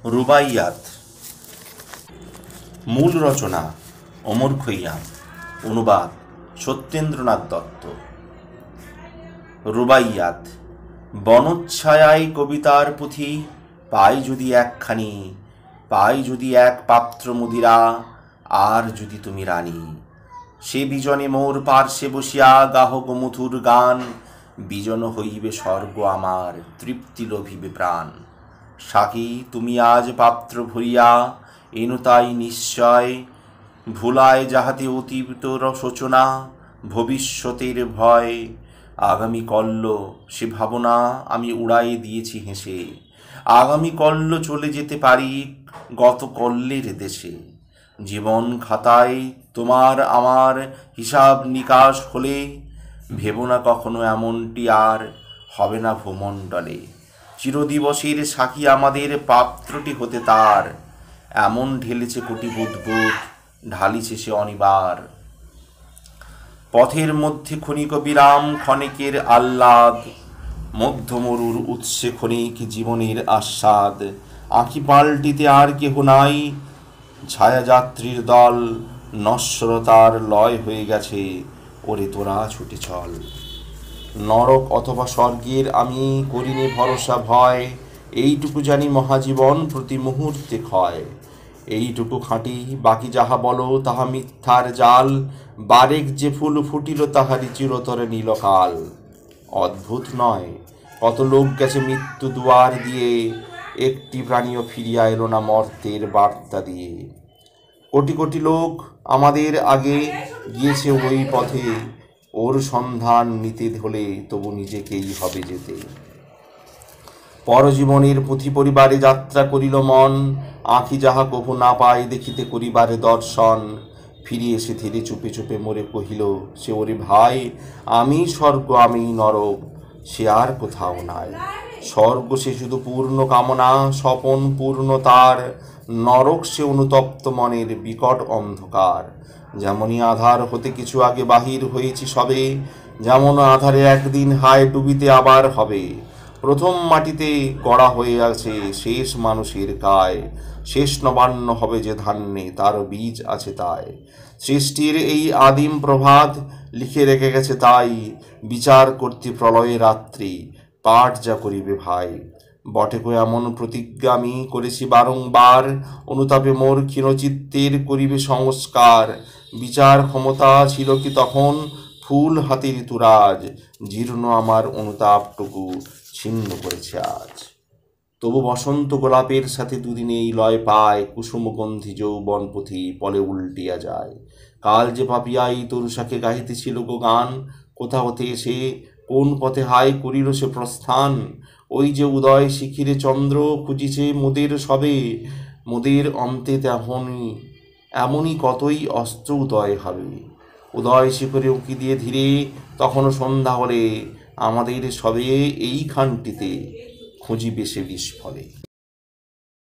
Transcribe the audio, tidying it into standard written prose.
রুবাইয়াত। মূল রচনা অমর খৈয়াম, অনুবাদ সত্যেন্দ্রনাথ দত্ত। রুবাইয়াত। বনচ্ছায়ায় কবিতার পুঁথি, পাই যদি একখানি, পাই যদি এক পাত্র মদিরা, আর যদি তুমি রানী, সে বিজনে মোর পার্শ্বে বসিয়া গাহক মধুর গান, বিজন হইবে স্বর্গ আমার, তৃপ্তি লোভিবে প্রাণ। সাকি তুমি আজ পাত্র ভরিয়া, এনু তাই নিশ্চয়, ভুলায় যাহাতে অতীতর শোচনা, ভবিষ্যতের ভয়। আগামী কল্য সে ভাবনা আমি উড়াই দিয়েছি হেসে, আগামী কল্য চলে যেতে পারি গত কল্যের দেশে। জীবন খাতায় তোমার আমার হিসাব নিকাশ হলে, ভেবো না কখনো এমনটি আর হবে না ভূমণ্ডলে। চিরদিবসের সাক্ষী আমাদের পাত্রটি হতে তার, এমন ঢেলেছে কোটি বুদ্বুদ, ঢালিছে সে অনিবার। পথের মধ্যে ক্ষণিক বিরাম, ক্ষণিকের আহ্লাদ, মধ্যমরুর উৎসে ক্ষণিক জীবনের আস্বাদ। আঁখি পাল্টিতে আর কেহ নাই, ছায়াযাত্রীর দল, নশ্বরতার লয় হয়ে গেছে, ওরে তোরা ছুটে চল। নরক অথবা স্বর্গের আমি করিনি ভরসা ভয়, এইটুকু জানি মহাজীবন প্রতি মুহূর্তে ক্ষয়। এইটুকু খাঁটি, বাকি যাহা বলো তাহা মিথ্যার জাল, বারেক যে ফুল ফুটিল তাহারই চিরতরে নীলকাল। অদ্ভুত নয়, কত লোক গেছে মৃত্যু দুয়ার দিয়ে, একটি প্রাণীও ফিরিয়া এলো না মর্তের বার্তা দিয়ে। কোটি কোটি লোক আমাদের আগে গিয়েছে ওই পথে, ওর সন্ধান নিতে হলে তবু নিজেকেই হবে যেতে। পরজীবনের পুঁথি পরিবারে যাত্রা করিল মন, আঁখি যাহা কভু না পায় দেখিতে করিবারে দর্শন। ফিরে এসে ধীরে চুপে চুপে মোরে কহিল সে, ওরে ভাই আমি স্বর্গ আমি নরক সে আর কোথাও নাই। স্বর্গ সে শুধু পূর্ণ কামনা, স্বপন পূর্ণ তার, নরক সে অনুতপ্ত মনের বিকট অন্ধকার। যেমনই আধার হতে কিছু আগে বাহির হয়েছি সবে, যেমন আধারে একদিন হায় ডুবিতে আবার হবে। প্রথম মাটিতে গড়া হয়ে আছে শেষ মানুষের কায়, শেষ নবান্ন হবে যে ধান্যে তার বীজ আছে তাই। সৃষ্টির এই আদিম প্রভাত লিখে রেখে গেছে তাই, বিচার করতে প্রলয়ে রাত্রি পাঠ যা করিবে ভাই। বটে কো এমন প্রতিজ্ঞা আমি করেছি বারংবার, অনুতাপে মোর ক্ষীণচিত্তের করিবে সংস্কার। বিচার ক্ষমতা ছিল কি তখন ফুল হাতের তুরাজ, জীর্ণ আমার অনুতাপটুকু ছিন্ন করেছে আজ। তবু বসন্ত গোলাপের সাথে দুদিনে এই লয় পায়, কুসুমগন্ধি যৌবন পুঁথি পলে উল্টিয়া যায়। কাল যে পাপিয়া এই তরুষাকে গাহিতেছিল গো গান, কোথা হতে এসে কোন পথে হায় করিল সে প্রস্থান। ওই যে উদয় শিখিরে চন্দ্র খুঁজিছে মোদের সবে, মোদের অন্তে এমনই কতই অস্ত্র উদয় হবে। উদয় শিখরে উঁকি দিয়ে ধীরে তখনও সন্ধ্যা হলে, আমাদের সবে এইখানটিতে খুঁজিবে সে বিস্ফলে।